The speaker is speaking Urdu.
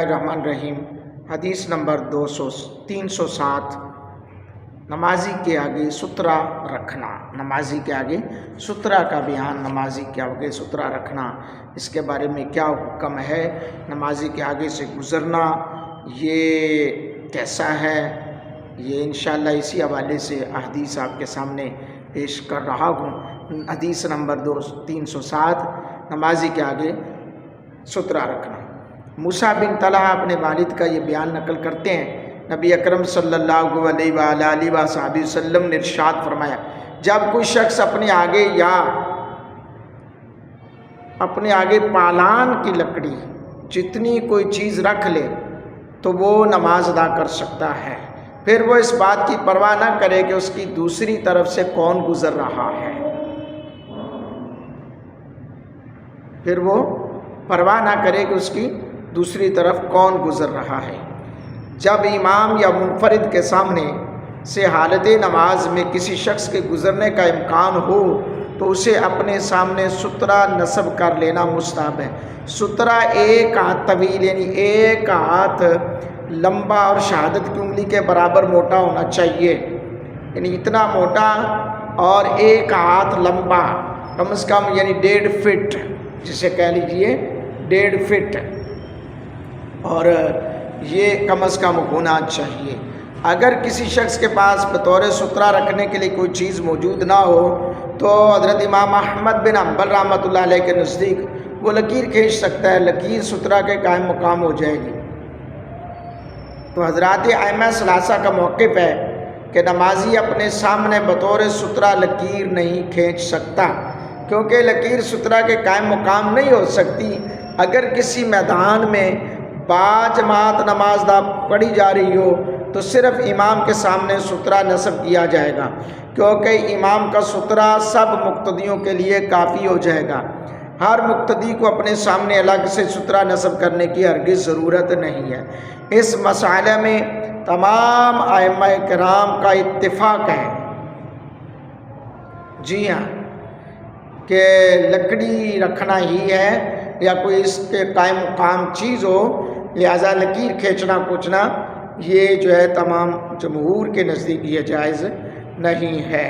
الرحمن الرحیم۔ حدیث نمبر 307، نمازی کے آگے سترہ رکھنا۔ نمازی کے آگے سترہ کا بیان، نمازی کے آگے سترہ رکھنا، اس کے بارے میں کیا حکم ہے، نمازی کے آگے سے گزرنا یہ کیسا ہے، یہ انشاءاللہ اسی حوالے سے احادیث آپ کے سامنے پیش کر رہا ہوں۔ حدیث نمبر 307، نمازی کے آگے سترہ رکھنا۔ موسیٰ بن طلحہ اپنے والد کا یہ بیان نقل کرتے ہیں، نبی اکرم صلی اللہ علیہ وآلہ وسلم نے ارشاد فرمایا، جب کوئی شخص اپنے آگے پالان کی لکڑی جتنی کوئی چیز رکھ لے تو وہ نماز ادا کر سکتا ہے، پھر وہ اس بات کی پرواہ نہ کرے کہ اس کی دوسری طرف سے کون گزر رہا ہے، پھر وہ پرواہ نہ کرے کہ اس کی دوسری طرف کون گزر رہا ہے۔ جب امام یا منفرد کے سامنے سے حالت نماز میں کسی شخص کے گزرنے کا امکان ہو تو اسے اپنے سامنے سترہ نصب کر لینا مستحب ہے۔ سترہ ایک ہاتھ طویل یعنی ایک ہاتھ لمبا اور شہادت کی انگلی کے برابر موٹا ہونا چاہیے، یعنی اتنا موٹا، اور ایک ہاتھ لمبا کم از کم یعنی 1.5 فٹ، جسے کہہ لیجئے 1.5 فٹ، اور یہ کم از کم ہونا چاہیے۔ اگر کسی شخص کے پاس بطور سترہ رکھنے کے لیے کوئی چیز موجود نہ ہو تو حضرت امام احمد بن حنبل رحمۃ اللہ علیہ کے نزدیک وہ لکیر کھینچ سکتا ہے، لکیر سترہ کے قائم مقام ہو جائے گی۔ تو حضرات ائمہ ثلاثہ کا موقف ہے کہ نمازی اپنے سامنے بطور سترہ لکیر نہیں کھینچ سکتا، کیونکہ لکیر سترہ کے قائم مقام نہیں ہو سکتی۔ اگر کسی میدان میں باجماعت نماز پڑھی جا رہی ہو تو صرف امام کے سامنے سترہ نصب کیا جائے گا، کیونکہ امام کا سترہ سب مقتدیوں کے لیے کافی ہو جائے گا۔ ہر مقتدی کو اپنے سامنے الگ سے سترہ نصب کرنے کی ہرگز ضرورت نہیں ہے۔ اس مسئلے میں تمام ائمہ کرام کا اتفاق ہے، جی ہاں، کہ لکڑی رکھنا ہی ہے یا کوئی اس کے قائم مقام چیز ہو، لہذا لکیر کھینچنا کوچنا یہ جو ہے تمام جمہور کے نزدیک یہ جائز نہیں ہے۔